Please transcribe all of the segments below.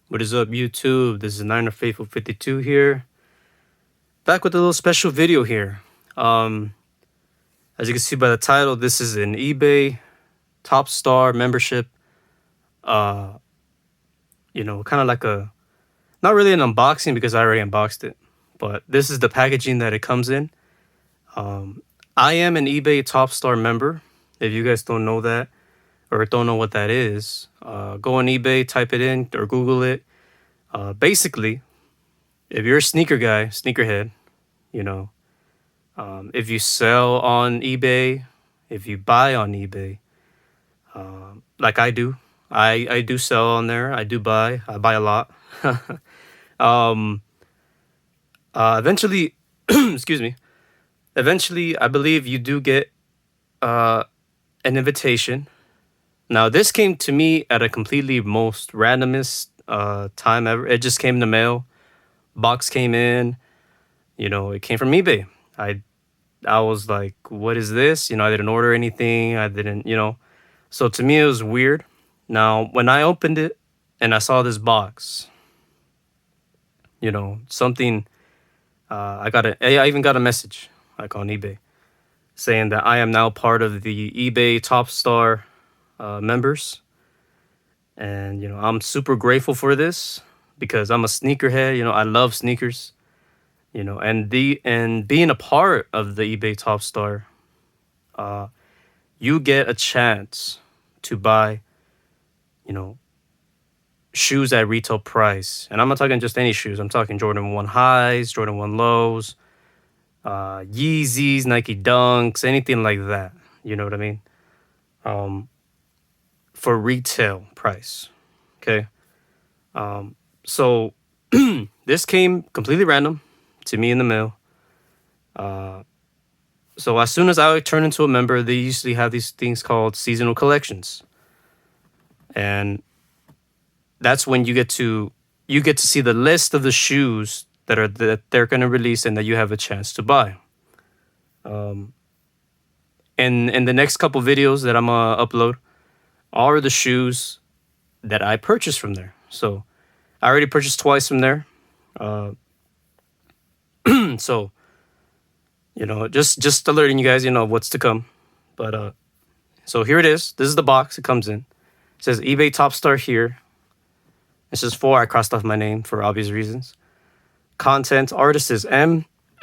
What is up, YouTube? This is Niner Faithful 52 here. Back with a little special video here. As you can see by the title, this is an eBay Top Star membership. Kind of like not really an unboxing because I already unboxed it, but this is the packaging that it comes in. I am an eBay Top Star member. If you guys don't know that or don't know what that is, go on eBay, type it in or Google it. Basically, if you're a sneaker guy, sneakerhead, if you sell on eBay, if you buy on eBay, like I do, I do sell on there. I do buy. I buy a lot. um, Eventually, excuse me. Eventually, I believe you do get an invitation. Now, this came to me at a completely most randomest time ever. It just came in the mail. Box came in. It came from eBay. I was like, what is this? I didn't order anything. I didn't. So to me, it was weird. Now, when I opened it and I saw this box, something, I even got a message like on eBay saying that I am now part of the eBay Top Star members. And, I'm super grateful for this because I'm a sneakerhead. I love sneakers. And being a part of the eBay Top Star, you get a chance to buy, shoes at retail price. And I'm not talking just any shoes. I'm talking Jordan 1 highs, Jordan 1 lows, Yeezys, Nike Dunks, anything like that. You know what I mean? For retail price. Okay. So this came completely random to me in the mail. So as soon as I turn into a member, they usually have these things called seasonal collections. And that's when you get to see the list of the shoes that they're going to release and that you have a chance to buy. And in the next couple videos that I'm going to upload are the shoes that I purchased from there. So I already purchased twice from there. So, just alerting you guys, what's to come. But so here it is. This is the box it comes in. It says eBay Top Star here. This is 4. I crossed off my name for obvious reasons. Content artist is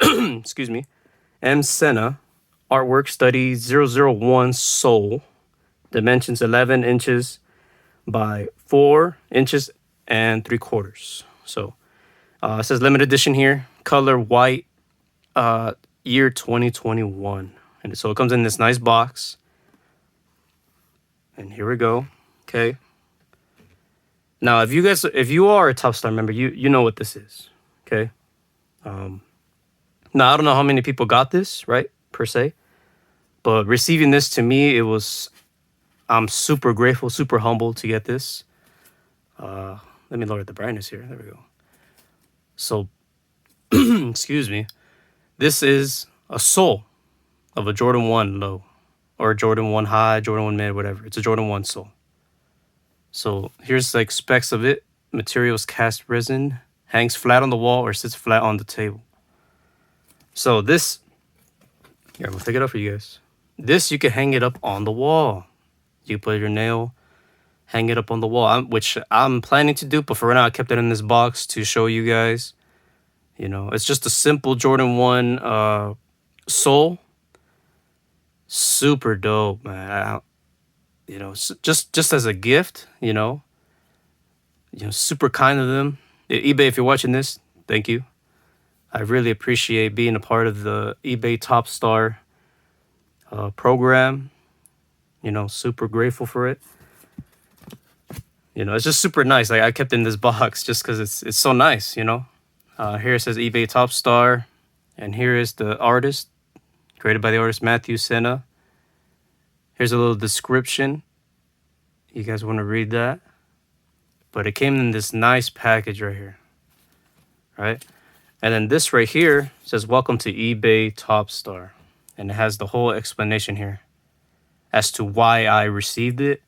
excuse me, M Senna. Artwork study 001 Soul. Dimensions 11 inches by 4 inches and 3/4. So it says limited edition here. Color white. Year 2021. And so it comes in this nice box. And here we go. Okay. Now, if you are a Top Star member, you know what this is. Okay. Now, I don't know how many people got this, right, per se. But receiving this to me, I'm super grateful, super humbled to get this. Let me lower the brightness here. There we go. So, excuse me. This is a sole of a Jordan 1 low or Jordan 1 high, Jordan 1 mid, whatever. It's a Jordan 1 sole. So here's like specs of it. Materials cast resin, hangs flat on the wall or sits flat on the table. So this, here, I'm gonna take it up for you guys. This, you can hang it up on the wall. You put your nail, hang it up on the wall, which I'm planning to do, but for right now I kept it in this box to show you guys. It's just a simple Jordan 1 sole. Super dope, man. Just as a gift, super kind of them. eBay, if you're watching this, thank you. I really appreciate being a part of the eBay Top Star program. Super grateful for it. It's just super nice. Like I kept it in this box just because it's so nice, Here it says eBay Top Star. And here is the artist, created by the artist Matthew Senna. Here's a little description. You guys want to read that? But it came in this nice package right here. Right? And then this right here says, welcome to eBay Top Star. And it has the whole explanation here as to why I received it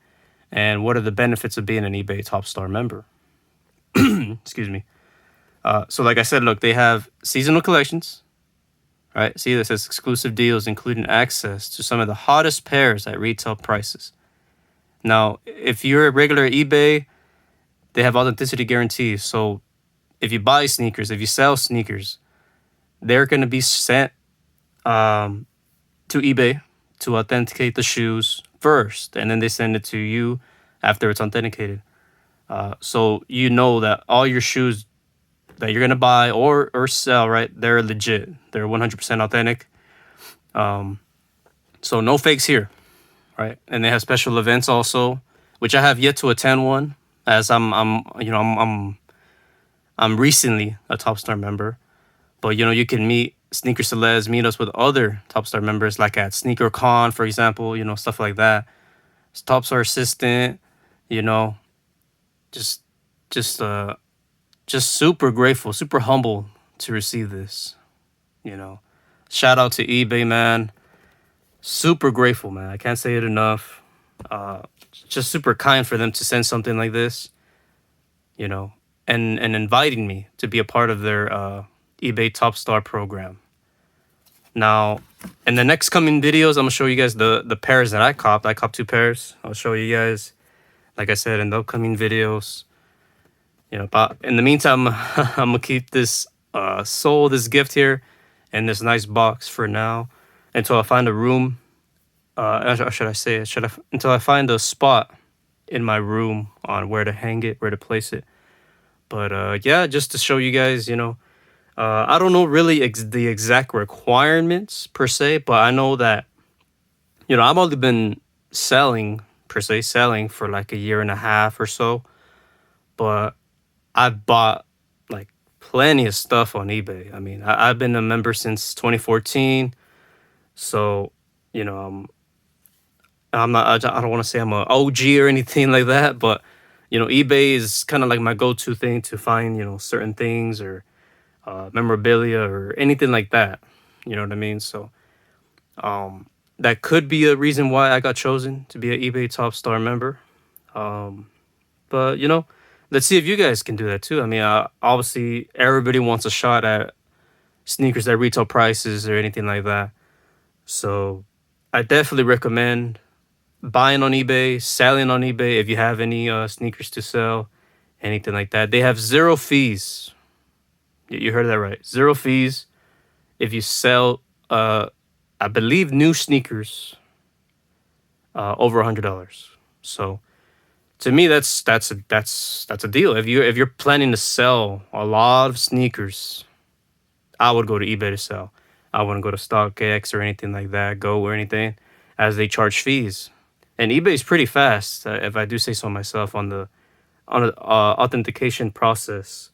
and what are the benefits of being an eBay Top Star member. Excuse me. So like I said, look, they have seasonal collections, right? See, this says exclusive deals, including access to some of the hottest pairs at retail prices. Now, if you're a regular eBay, they have authenticity guarantees. So if you buy sneakers, if you sell sneakers, they're going to be sent to eBay to authenticate the shoes first, and then they send it to you after it's authenticated. So you know that all your shoes that you're gonna buy or sell, right? They're legit. They're 100% authentic. So no fakes here, right? And they have special events also, which I have yet to attend one, as I'm recently a Top Star member. But you can meet sneaker celebs, meet us with other Top Star members, like at Sneaker Con, for example. Stuff like that. Top Star assistant, you know, just just uh just super grateful, super humble to receive this. You know, shout out to eBay, man. Super grateful, man. I can't say it enough. Uh, just super kind for them to send something like this. You know, and inviting me to be a part of their eBay Top Star program. Now, in the next coming videos, I'm gonna show you guys the pairs that I copped. I copped 2 pairs. I'll show you guys, like I said, in the upcoming videos. But in the meantime, I'm gonna keep this this gift here, in this nice box for now, until I find a room. Or should I say it? Until I find a spot in my room on where to hang it, where to place it. But yeah, just to show you guys, I don't know really the exact requirements per se, but I know that I've only been selling for like a year and a half or so, but I've bought like plenty of stuff on eBay. I mean, I've been a member since 2014, so I'm not. I don't want to say I'm a OG or anything like that, but eBay is kind of like my go-to thing to find certain things or memorabilia or anything like that. You know what I mean? So that could be a reason why I got chosen to be an eBay Top Star member. But let's see if you guys can do that too. I mean, obviously everybody wants a shot at sneakers at retail prices or anything like that. So I definitely recommend buying on eBay, selling on eBay if you have any sneakers to sell, anything like that. They have zero fees. You heard that right. Zero fees if you sell, I believe, new sneakers over $100. So to me, that's a deal. If you're planning to sell a lot of sneakers, I would go to eBay to sell. I wouldn't go to StockX or anything like that, Go or anything, as they charge fees. And eBay is pretty fast, if I do say so myself, on the authentication process.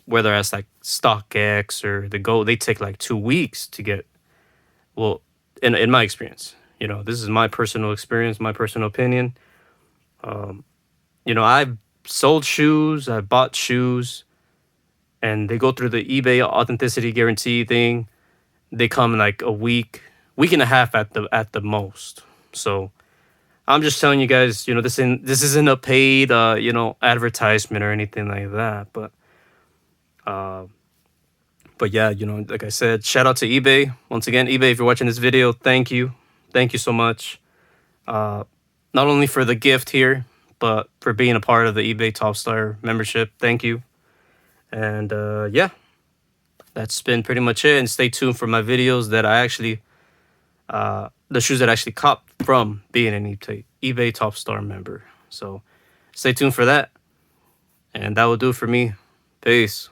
Whether it's like StockX or the Go, they take like 2 weeks to get. Well, in my experience, this is my personal experience, my personal opinion. I've sold shoes, I bought shoes, and they go through the eBay authenticity guarantee thing. They come in like a week and a half at the most. So I'm just telling you guys, this isn't a paid advertisement or anything like that. But yeah, like I said, shout out to eBay. Once again, eBay, if you're watching this video, thank you. Thank you so much. Not only for the gift here, but for being a part of the eBay Top Star membership. Thank you. And yeah, that's been pretty much it. And stay tuned for my videos that I actually, the shoes that I actually copped from being an eBay Top Star member. So stay tuned for that. And that will do it for me. Peace.